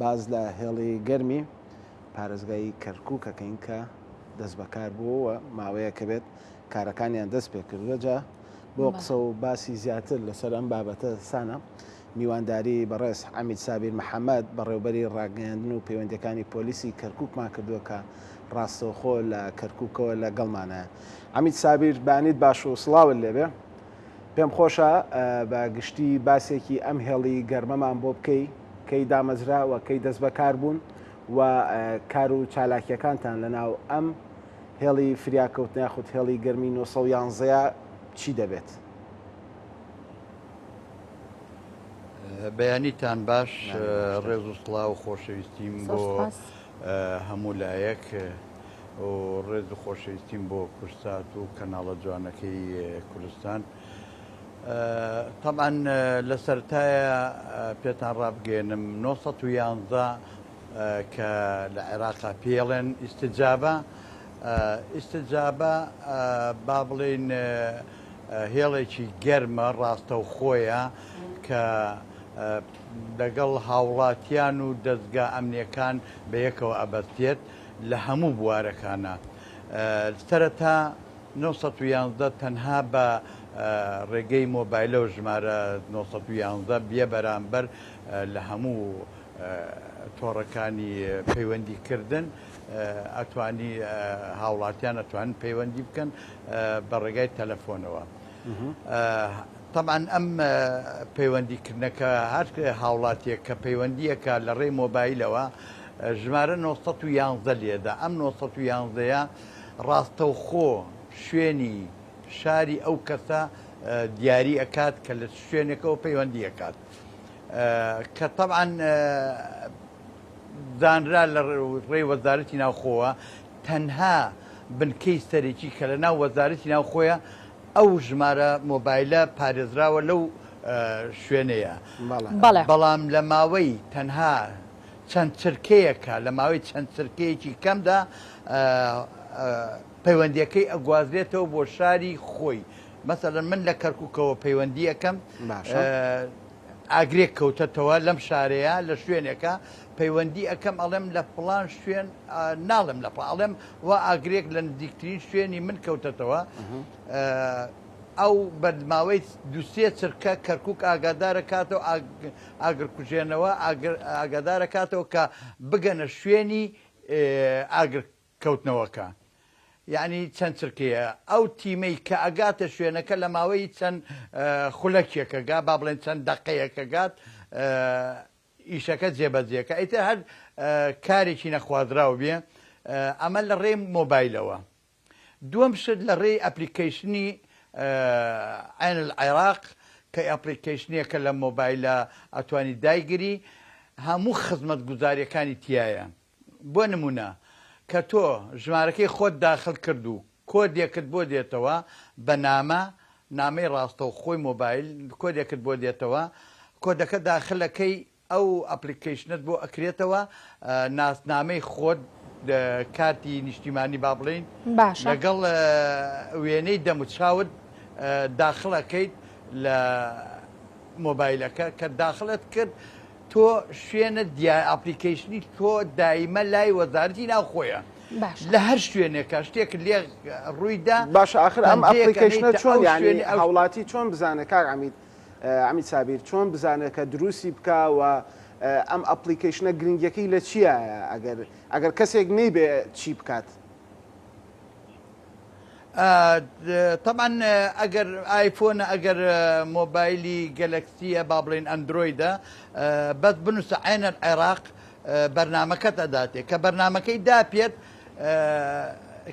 باز لە هێڵی گەرمی پارێزگای کەرکووکەکەین کە دەست بەکار بووەوە ماوەیە کە بێت کارەکانیان دەست پێ کردوەجا بۆ قسە و باسی زیاتر لەسەر ئەم بابەتە سانە میوانداری بەڕێز حەمید سابیر محەممەد بەڕێوبەری ڕاگەاندن و پەیوەندەکانی پۆلیسی کەرکووکمان کردووە کە ڕاستەوخۆ لە کەرکووکەوە لە گەڵمانە. حەمید سابیر بانیت باش و سڵاوت لێبێ. پێم خۆشە بە گشتی باسێکی ئەم هێڵی گەرمەمان بۆ بکەی کەی دامەزراوە کەی دەست بەکار بوون و کار و چالاکیەکانتان لەناو ئەم هێڵی فریاکەوت ناخود هێڵی گەرمی 911 چی دەبێت؟ بەیانیتان باش ڕێز و سڵاو و خۆشەویستیم بۆ هەموو لایەک و ڕێز و خۆشەویستیم بۆ کورسات و کەناڵە جوانەکەی کوردستان. طبعا لە سەرەتایە پێتان ڕابگەێنم 911 کە لە عێراقا پێڵێن ئیستجابە با بڵێن هێڵێکی گەرمە ڕاستەوخۆیە کە لەگەڵ هاوڵاتیان و دەستگا ئەمنیەکان بە یەکەوە ئەبەستێت لە هەموو بوارەکانە. سەرەتا 911 تەنها بە ڕێگەی مۆبایلە و ژمارە 911 بێ بەرامبەر لە هەموو تۆڕەکانی پەیوەندیکردن ئەتوانی هاوڵاتیان ئەتوانن پەیوەندی بکەن بە ڕێگای تەلەفۆنەوە. طبعا ئەم پەیوەندیکردنەکە هەر هاوڵاتیەک کە پەیوەندیەکە لە ڕێی مۆبایلەوە ژمارە 911 لێدا. ئەم 911 ڕاستەوخۆ شوێنی شاری ئەو کەسە دیاری ئەکات کە لە شوێنێکەوە پەیوەندی ئەکات کە طبعا زانرا لە ڕێی وەزارەتی ناوخۆوە تەنها بنکەی سەرێکی کە لە ناو وەزارەتی ناوخۆیە ئەو ژمارە مۆبایلە پارێزراوە لەو شوێنەیە. بەڵام لە ماوەی تەنها چەند چرکەیەکە لە ماوەی چەند چرکەیەکی کەمدا پەیوەندیەکەی ئەگوازرێتەوە بۆ شاری خۆی. مەسەڵەن من لە کەرکووکەوە پەیوەندی ئەەکەم ئاگرێک کەوتەتەوە لەم شارەیە لە شوێنێکە پەیوەندی ئەەکەم ئەڵێم لە فڵان شوێن ناڵم لە ئەڵێم و ئاگرێک لە نزیکترین شوێنی من کەوتەتەوە ئەو بەرماوەی دوسێ چرکە کەرکووک ئاگادارەکاتەوە ئاگرکوژێنەوە ئاگادارەکاتەوە کە بگەنە شوێنی ئاگرکەوتنەوەکە. یعنی چەند چرکەیە ئەو تیمەی کە ئەگاتە شوێنەکە لە ماوەی چەند خولەکێکەگا با بڵێن چەند دەقەیەکەگات ئیشەکە جێبەجێەکە ئیتر هەر کارێکی نەخوازراو بێ. ئەمە لە ڕێی مۆبایلەوە. دووەم شت لە ڕێی ئەپلیکیشنی عین العێراق کە ئەپلیکیشنێکە لە مۆبایلە ئەتوانی دایگیری هەموو خزمەت گوزاریەکانی تایە. بۆ نمونە کە تۆ ژمارەکەی خۆت داخل کرد و کۆدێکت بۆ دێتەوە بە نامەی ڕاستەوخۆی مۆبایل کۆدێکت بۆ دێتەوە کۆدەکە داخلەکەی ئەو ئەپلیکیشنت بۆ ئەکرێتەوە ناسنامەی خۆت کارتی نیشتیمانی با بڵین لەگەڵ وێنەی دەموچاوت داخلەکەیت لە مۆبایلەکە کە داخلت کرد تۆ شوێنە ئەپلیکیشنی تۆ دایمە لای وەزارەتی ناوخۆیە لە هەر شوێنێکە شتێک لێ ڕوویدا. باش آخر ئەم ئەپلیکیشنە چۆن یعنی هاوڵاتی چۆن بزانە کاک حەمید سابیر چۆن بزانە کە دروستی بکە و ئەم ئەپلیکیشنە گرنگیەکەی لە چییە ئەگەر کەسێک نەیبێ چی بکات؟ طبعا ئەگەر ئایفۆنە ئەگەر مۆبایلی گەلەکسیە با بڵێن ئەندرویدە بەس بنووسە عین العێراق بەرنامەکەت ئەداتێ کە بەرنامەکەی داپێت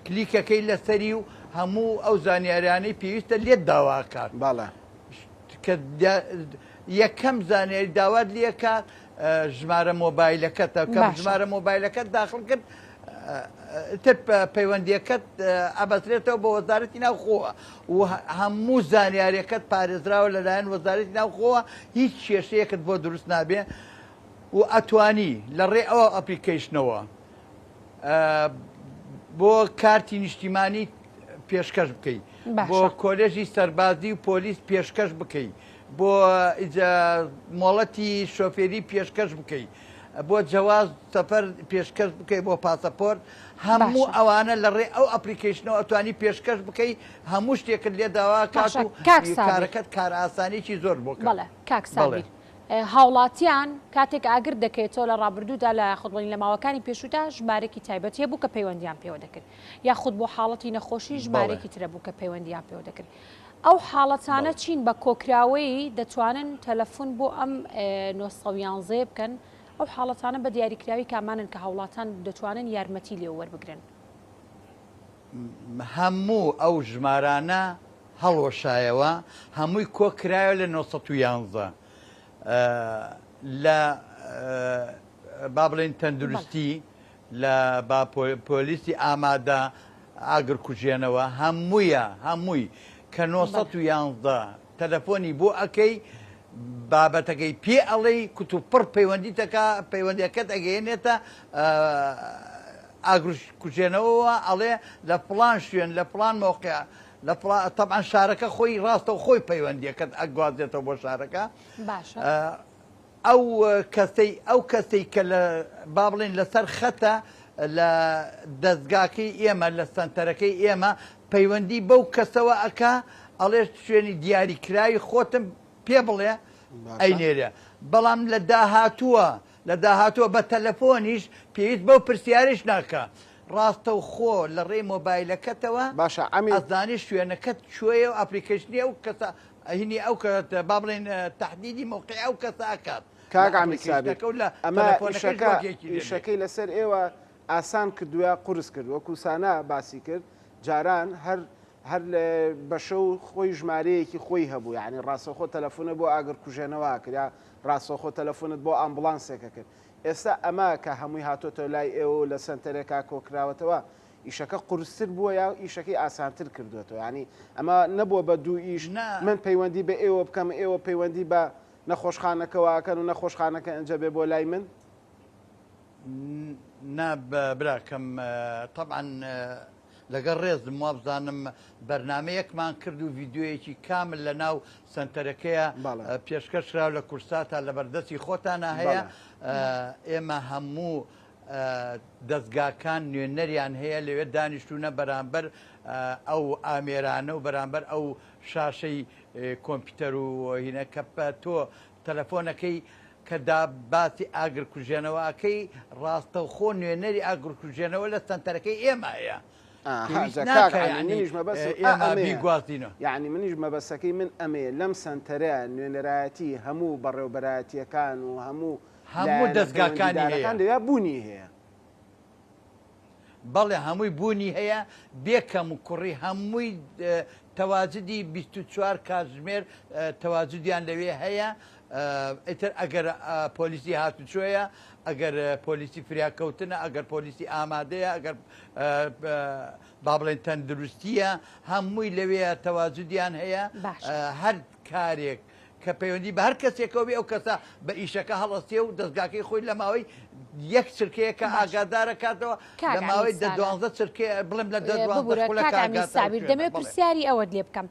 کلیکەکەی لەسەری و هەموو ئەو زانیاریانەی پێویستە لێت داواکات. باڵە کە یەکەم زانیاری داوات لێکات ژمارە مۆبایلەکەتە کە ژمارە مۆبایلەکەت داخل کرد پەیوەندیەکەت ئەبەسرێتەوە بە وەزارەتی ناوخۆوە و هەموو زانیاریەکەت پارێزراوە لەلایەن وەزارەتی ناوخۆوە هیچ کێشەیەکت بۆ دروست نابێ و ئەتوانی لە ڕێ ئەوە ئەپلیکیشنەوە بۆ کارتی نیشتیمانی پێشکەش بکەیت بۆ کۆلێژی سەربازی و پۆلیس پێشکەش بکەیت بۆ مۆڵەتی شۆفێری پێشکەش بکەیت بۆ جواز سەفەر پێشکەش بکەیت بۆ پاسەپۆرت هەموو ئەوانە لە ڕێ ئەو ئەپلیکیشنەوە ئەتوانی پێشکەش بکەیت هەموو شتێکت لێ داوا کات و کارەکەت کار ئاسانێکی زۆر بۆ بەڵێ کاک سابیر هاوڵاتیان کاتێک ئاگر دەکەێتەوە لە ڕابردوودا لە خودبڵین لە ماوەکانی پێشودا ژمارەی تایبەت هەیە بوو کە پەیوەندیان پێوە دەکرد یاخود بۆ حاڵەتی نەخۆشی ژمارەی ترە بوو کە پەیوەندیان پێوە دەکرد ئەو حاڵەتانە چین بە کۆکراوەی دەتوانن تەلەفۆن بۆ ئەم 911 بکەن ئەو حاڵەتانە بە دیاریکراوی کامانن کە هاوڵاتان دەتوانن یارمەتی لێ وەربگرن هەموو ئەو ژمارانە هەڵۆشایەوە هەمووی کۆکرایە لە 911 لە با بڵێن تەندروستی لە پۆلیسی ئامادە ئاگر کوژێنەوە هەمووی کە 911 تەلەفۆنی بۆ ئەەکەی بابەتەکەی پێ ئەڵێ کوتو پڕ پەیوەندیەکەت ئەگەێنێتە ئاگر کوژێنەوەەوە ئەڵێ لە پڵان شوێن لە پڵان مۆقع طبعا شارەکە خۆی ڕاستە و خۆی پەیوەندیەکەت ئەگوازێتەوە بۆ شارەکە ئەو کەسەی کە لە با بڵێن لەسەر خەتە لە دەستگاکەی ئێمە لە سنتەرەکەی ئێمە پەیوەندی بەو کەسەوە ئەکا ئەڵێ شوێنی دیاریکراوی خۆتم پێ بڵێ ئەینێرە بەڵام لە داهاتووە بە تەلەفۆنیش پێویست بەو پرسیارش ناکە ڕاستە و خۆ لە ڕێی مۆبایلەکەتەوە باشە ئەمی ئەزانی شوێنەکەت کوێیە و ئەپلیکیشنی ئەو کەسە هینی ئەو کە با بڵێن تهدیدی موقعی ئەو کەسە ئاکات کاگامی سابق ئەمە ئیشەکەی لەسەر ئێوە ئاسان کردووە قورس کرد وەکوسانە باسی کرد جاران هەر بەشە و خۆی ژمارەیەکی خۆی هەبوو یعنی ڕاستەخۆ تەلەفۆنە بۆ ئاگر کوژێنەوە کرد ڕاستەخۆ تەلەفۆنت بۆ ئامبڵانسێکە کرد ئێستا ئەمە کە هەمووی هاتۆتە لای ئێوە لە سنتەرێکا کۆکراوەتەوە ئیشەکە قورستر بووە یا ئیشەکەی ئاسانتر کردوێتەوە ینی ئەمە نەبووە بە دوو ئیش من پەیوەندی بە ئێوە بکەم ئێوە پەیوەندی بە نەخۆشخانەکەواکەن و نەخۆشخانەکە ئەنجە بێ بۆ لای من براکەم طبعا لەگەڵ ڕێزم وا بزانم بەرنمەیەکمان کرد و ڤیددیوەیەکی کامل لە ناو سنتەرەکەیە پێشکەشرا لە کورساتە لە بەردەستی خۆتانە هەیە ئێمە هەموو دەستگاکان نوێنەریان هەیە لەوێ دانیشتونە بەرامبەر ئەو ئامێرانە و بەرامبەر ئەو شاشەی کۆمپیوتەر و هینەکە تۆ تەلەفۆنەکەی کە باسی ئاگر کوژێنەوەکەی ڕاستە و خۆ نوێنەری ئاگر کوژێنەوە لە سنتەرەکەی ئێمە هەیە یعنی منیش مەبەسەکەی من ئەمێ لەم سنتەرە نوێنەرایەتی هەموو بەڕێوبەرایەتیەکان و هەموو دەستگاکانی هەیە بوونی هەیە بەڵێ هەمووی بوونی هەیە بێکەم و کوڕی هەمووی تەواجدی 24 کاتژمێر تەواجدیان لەوێ هەیە ئیتر ئەگەر پۆلیسی هاتوچۆیە ئەگەر پۆلیسی فریاکەوتنە ئەگەر پۆلیسی ئامادەیە ئەگەر با بڵێن تەندروستیە هەمووی لەوێ تەواجدیان هەیە هەر کارێک کە پەیوەندی بە هەر کەسێکەوە بێ ئەو کەسە بە ئیشەکە هەڵەستێ و دەستگاکەی خۆی لە ماوەی یەک چرکەیە کە ئاگادارە کاتەوە لە ماوەی 12 چرکێ بڵم لە سابیر دەمێت پرسیاری ئەوەت لێ بکەم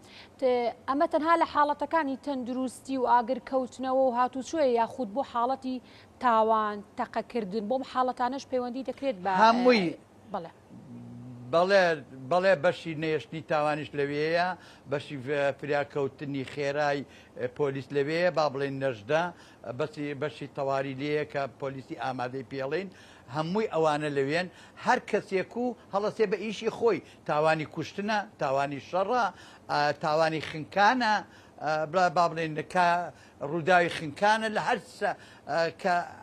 ئەمە تەنها لە حاڵەتەکانی تەندروستی و ئاگر کەوتنەوە و هاتوچۆیە یاخود بۆ حاڵەتی تاوان تەقەکردن بۆم حاڵەتانەش پەیوەندی دەکرێت بە هەمووی بەڵێ بەڵێ بەشی نێشتنی تاوانش لەوەیە بەشی فریاکەوتنی خێرای پۆلیس لەوەیە با بڵێن نەژدا بەشی تەواری لەیە کە پۆلیسی ئامادەی پێڵین هەمووی ئەوانە لەوێن هەر کەسێک و هەڵەسێ بە ئیشی خۆی تاوانی کوشتنە تاوانی شەڕە تاوانی خنکانە با بڵێن ڕووداوی خنکانە لە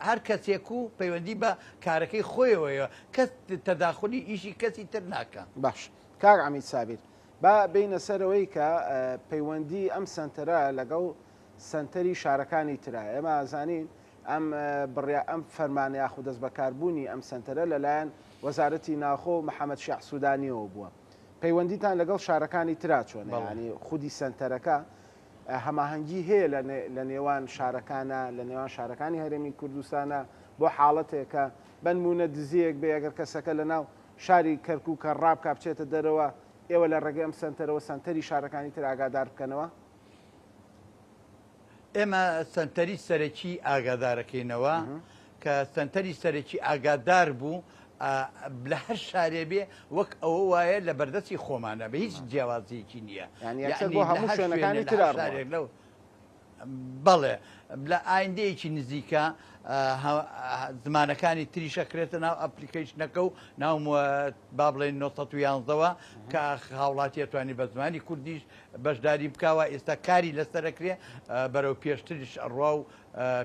هەر کەسێک و پەیوەندی بە کارەکەی خۆیەوەیە کەس تەداخلی ئیشی کەسی تر ناکە باش کاک عەمید سابیر با بینە سەرەوەی کە پەیوەندی ئەم سنتەرە لەگەڵ سنتەری شارەکانی ترە ئێمە ئازانین ئەم بڕیا ئەم فەرمانە یاخود دەست بەکاربوونی ئەم سنتەرە لەلایەن وەزارەتی ناوخۆ محەممەد شیع سوودانیەوە بووە پەیوەندیتان لەگەڵ شارەکانی ترا چۆنە ینی خودی سنتەرەکە هەماهەنگی هەیە لە نێوان شارەکانە لە نێوان شارەکانی هەرێمی کوردستانە بۆ حاڵەتێکە بنمونە دزیەک بێ ئەگەر کەسەکە لە ناو شاری کەرکووک کە ڕابکە بچێتە دەرەوە ئێوە لە ڕێگەی ئەم سنتەرەوە سنتەری شارەکانی تر ئاگادار بکەنەوە ئێمە سنتەری سەرەکی ئاگادارەکەینەوە کە سنتەری سەرەکی ئاگادار بوو لە هەر شارێ بێ وەک ئەوە وایە لە بەردەستی خۆمانە بە هیچ جیاوازیەکی نییە لەو بەڵێ لە ئایندەیەکی نزیکە زمانەکانی تریشەکرێتە ناو ئەپلیکیشنەکە و ناو با بڵێن 1970ەوە کە هاوڵاتی توانی بە زمانی کوردیش بەشداری بکاوە ئێستا کاری لەسەرەکرێ بەرەو پێشتریش ئەڕوا و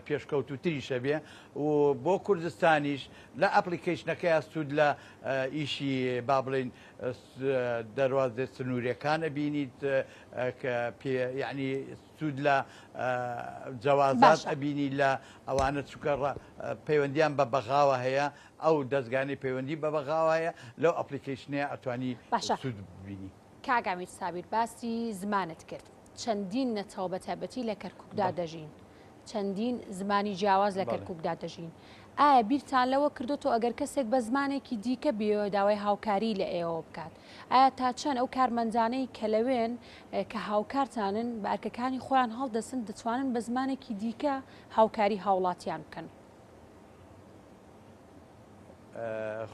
پێشکەوتوتریشە بێ و بۆ کوردستانیش لە ئەپلیکیشنەکەی سوود لە ئیشی با بڵێن دەواازێ سنووریەکانە بینیت کە یعنی سوود لە جەوازات ئەبینی لە ئەوانە چووکە پەیوەندیان بە بەغاوە هەیە ئەو دەستگانی پەیوەندی بە بەغاوە هەیە لەو ئەپلیکیشنەیە ئەتوانی سوود ببینی. کاگامی سابیر باسی زمانت کرد چەندین نەتەوە بە تایبەتی لە کەرکووکدا دەژین چەندین زمانی جیاواز لە کەرکووکدا دەژین ئایا بیرتان لەوە کردوتەوە ئەگەر کەسێک بە زمانێکی دیکە بێ داوای هاوکاری لە ئێوە بکات ئایا تا چەند ئەو کارمەندانەی کە لەوێن کە هاوکارتانن بارکەکانی خۆیان هەڵدەسن دەتوانن بە زمانێکی دیکە هاوکاری هاوڵاتیان بکەن؟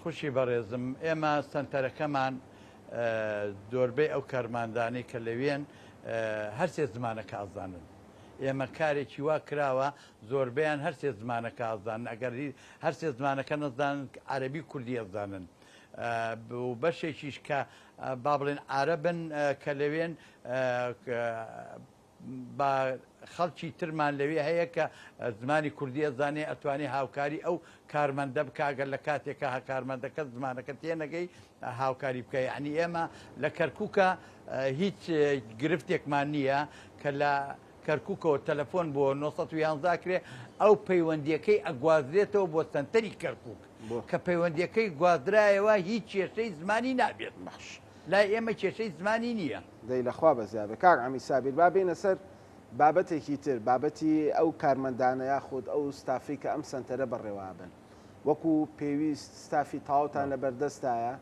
خوشی بەڕێزم ئێمە سنتەرەکەمان زۆربەی ئەو کارماندانەی کە لەوێن هەرسێ زمانەکە ئازانن ئێمە کارێکی وا کراوە زۆربیان هەرسێ زمانەکە ئازانن ئەگەر هەرسێ زمانەکە نەزانن عەرەبی کوردی ئەزانن و بەشێکیش کە با بڵێن عەرەبن کە لەوێن بە خەڵکی ترمان لەوێ هەیە کە زمانی کوردی ئەزانێ ئەتوانێ هاوکاری ئەو کارمەندە بکگەر لە کاتێکە کارمەندەکە زمانەکە تێنەگەی هاوکاری بکە یعنی ئێمە لە کەرکووکە هیچ گرفتێکمان نییە کە لە کەرکووکەوە تەلەفۆن بۆ 911 کرێ ئەو پەیوەندیەکەی ئەگوازرێتەوە بۆ سنتەری کەرکووک کە پەیوەندیەکەی گوازرایەوە هیچ کێشەی زمانی نابێت باش لای ئێمە کێشەی زمانی نییە دەی لەخوا بەزیابێ کاک ئەمی سابیر با بێنە سەر بابەتێکی تر بابەتی ئەو کارمەندانە یاخود ئەو ستافی کە ئەم سنتەرە بەڕێوابن وەکو پێویست ستافی تاوتان لە بەردەستایە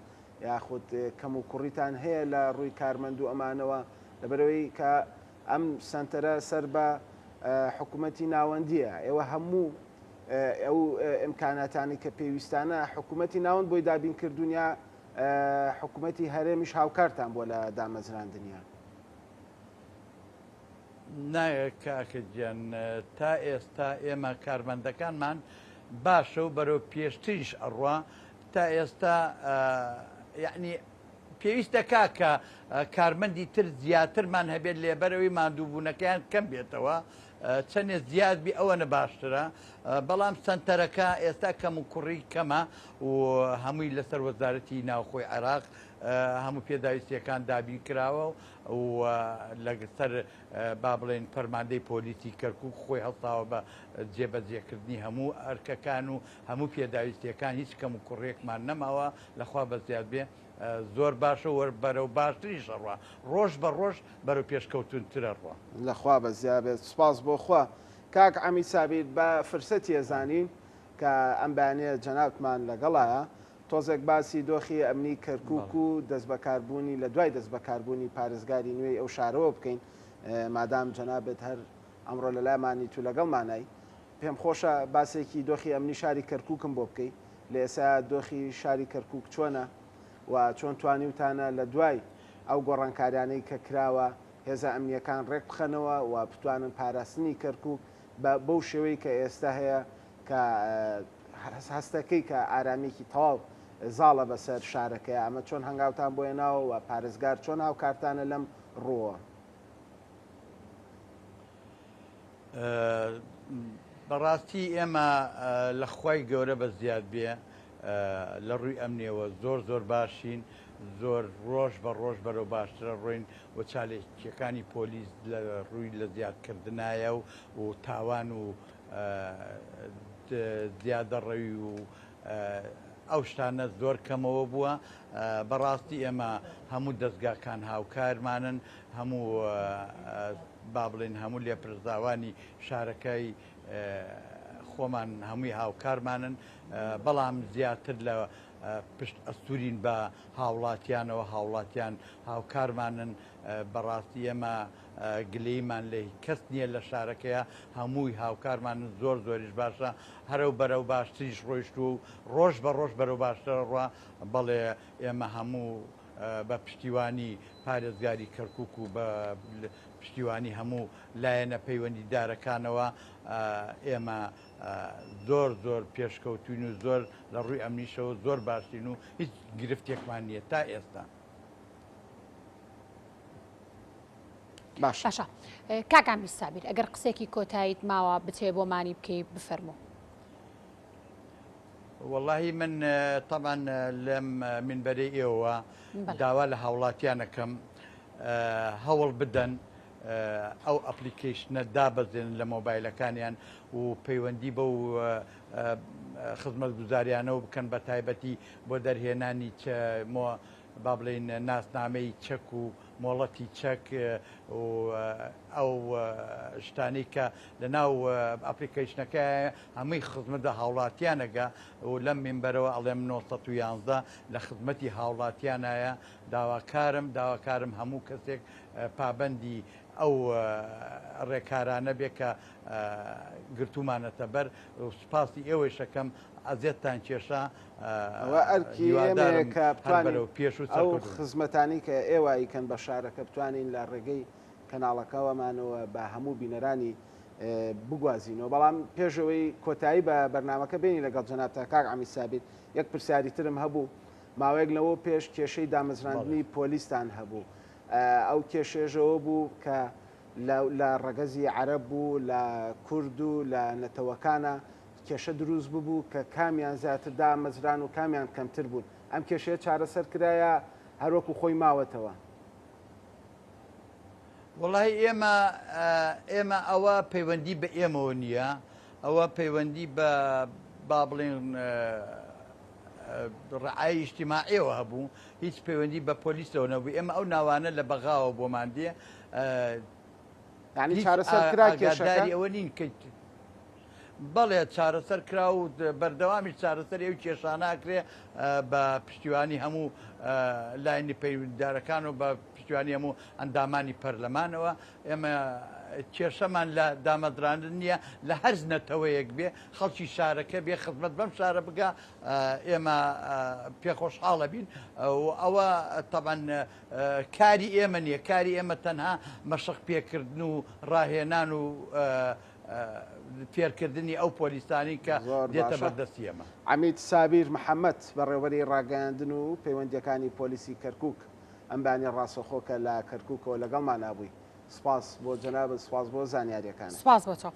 یاخود کەم و کوڕیتان هەیە لە ڕووی کارمەند و ئەمانەوە لەبەرەوەی کە ئەم سنتەرە سەر بە حکوومەتی ناوەندیە ئێوە هەموو ئەو ئیمکاناتانی کە پێویستانە حکوومەتی ناوەند بۆی دابین کردوونیا حکوومەتی هەرێمیش هاوکارتان بۆ لە دامەزراندنیا نایە کاکەگیان تا ئێستا ئێمە کارمەندەکانمان باشە و بەرەو پێشتریش ئەڕوا تا ئێستا یعنی پێویستە کاکە کارمەندی تر زیاترمان هەبێت لێبەرەوەی ماندووبوونەکەیان کەم بێتەوە چەندێ زیاد بی ئەوە نەباشترە بەڵام سنتەرەکە ئێستا کەم و کوڕی کەمە و هەمووی لەسەر وەزارەتی ناوخۆی عێراق هەموو پێداویستیەکان دابین کراوە و لەسەر با بڵێن فەرماندەی پۆلیسی کەرکووک خۆی هەڵساوە بە جێبەجێکردنی هەموو ئەرکەکان و هەموو پێداویستیەکان هیچ کەم و کوڕێکمان نەماوە لەخوا بەزیاد بێ زۆر باشە وە بەرەو باشتریش ڕوا ڕۆژ بە ڕۆژ بەرەو پێشکەوتونترە ڕوا لەخوا بەزیابێت سپاس بۆ خوا کاک ئەمی سابیر بە فرسەتی ئەزانین کە ئەم بەیانەیە جەنابمان لەگەڵایە تۆزێک باسی دۆخی ئەمنی کەرکووک و دەست بەکاربوونی لە دوای دەست بەکاربوونی پارێزگاری نوێی ئەو شارەوە بکەین مادام جەنابێت هەر ئەمڕۆ لە لایمانی تو لەگەڵمانای پێم خۆشە باسێکی دۆخی ئەمنی شاری کەرکووکم بۆ بکەیت لە ئێستا دۆخی شاری کەرکووک چۆنە و چۆن توانیوتانە لە دوای ئەو گۆڕانکاریانەی کە کراوە هێزە ئەمنیەکان ڕێک بخەنەوە و بتوانن پاراستنی کەرکووک بەو شێوەی کە ئێستا هەیە کە هەستەکەی کە ئارامێکی تەواو زاڵە بەسەر شارەکەی ئەمە چۆن هەنگاوتان بۆیەناوە و پارێزگار چۆن هاوکارتانە لەم ڕووە بەڕاستی ئێمە لە خوای گەورە بە زیاد بێ لە ڕووی ئەمنیەوە زۆر باشین زۆر ڕۆژ بە ڕۆژ بەرەو باشترە ڕۆین و چالێکیەکانی پۆلیس لە ڕووی لە زیادکردنایە و تاوان و زیادە ڕەوی و ئەو شتانە زۆر کەمەوە بووە بەڕاستی ئێمە هەموو دەستگاکان هاوکارمانن هەموو با بڵێن هەموو لێپرزاوانی شارەکەی خۆمان هەمووی هاوکارمانن بەڵام زیاتر لە پشت ئەستورین بە هاوڵاتیانەوە هاوڵاتیان هاوکارمانن بەڕاستی ئێمە گلەیمان لێ کەس نییە لە شارەکەیە هەمووی هاوکارمانن زۆر زۆریش باشە هەرەو بەرەو باشتریش ڕۆیشت و ڕۆژ بە ڕۆژ بەرەو باشتر ڕوا بەڵێ ئێمە هەموو بە پشتیوانی پارێزگاری کەرکووک و بە پشتیوانی هەموو لایەنە پەیوەندیدارەکانەوە ئێمە زۆر زۆر پێشکەوتوین و زۆر لە ڕووی ئەمنیشەوە زۆر باشین و هیچ گرفتێکمان نییە تا ئێستا. باشە کاکامی سابیر ئەگەر قسێکی کۆتاییت ماوە بچێ بۆ مانی بکەی بفەرموو. واللهی من طبعا لەم منبەرەی ئێوە داوا لە هاوڵاتیانەکەم هەوڵ بدەن ئەو ئەپلیکیشنە دابەزێن لە مۆبایلەکانیان و پەیوەندی بە و خزمەت گوزاریانە و بکەن بە تایبەتی بۆ دەرهێنانی با بڵێن ناسنامەی چەک و مۆڵەتی چەک و ئەو شتانی کە لە ناو ئەپلیکیشنەکە هەمووی خزمەتە هاوڵاتیانەگە و لەم منبەرەوە ئەڵێم 1911 لە خزمەتی هاوڵاتیانایە داواکارم هەموو کەسێک پابەندی ئەو ڕێکارانە بێ کە گرتومانەتە بەر و سوپاسی ئێوەی شەکەم ئەزێتتان کێشە ئەرکی کە بتوانین پێش و ئەو خزمەتانی کە ئێوایکەن بە شارەکە بتوانین لە ڕێگەی کەناڵەکەوەمانەوە بە هەموو بینەرانی بگوازینەوە بەڵام پێشەوەی کۆتایی بە بەرنمەکە بینی لەگەڵ جەنابتە کاک عەمی سابیر یەک پرسیاری ترم هەبوو ماوەیەک لەوە پێش کێشەی دامەزراندنی پۆلیستان هەبوو ئەو کێشێژەوە بوو کە لە ڕەگەزی عەرەب بوو لە کورد و لە نەتەوەکانە کێشە دروست ببوو کە کامیان زیاتر دامەزران و کامیان کەمتر بوون ئەم کێشەیە چارەسەر کرایە هەروەکو خۆی ماوەتەوە. وڵی ئێمە ئەوە پەیوەندی بە ئێمەوە نییە ئەوە پەیوەندی بە با بڵێن ڕعای ئیجتیماعیەوە هەبوو هیچ پەیوەندی بە پۆلیسەوە نەبوو ئێمە ئەو ناوانە لە بەغاوە بۆمان دێ یعنی چارەسەر کرا کێشەکە ئەوە نین کە بەڵێ چارەسەر کرا و بەردەوامی چارەسەر ئەو کێشاناکرێ بە پشتیوانی هەموو لاینی پەیوەندیدارەکان و بە پشتیوانی هەموو ئەندامانی پەرلەمانەوە ئێمە کێشەمان لە دامەدراندن نییە لە هەرز نەتەوەیەک بێ خەڵکی شارەکە بێ خزمەت بەم شارە بگا ئێمە پێخۆشحاڵە بین و ئەوە تەبەن کاری ئێمە نییە کاری ئێمە تەنها مەشق پێکردن و ڕاهێنان و فێرکردنی ئەو پۆلیسانی کە دێتە بەردەستی ئێمە. عەمید سابیر محەممەد بەڕێوەری ڕاگەاندن و پەیوەندیەکانی پۆلیسی کەرکووک ئەمبانی ڕاستەخۆکە لە کەرکووکەوە لەگەڵمان نابووی. سپاس بۆ جەنابەت سپاس بۆ زانیاریەکان. سپاس بۆ تۆ.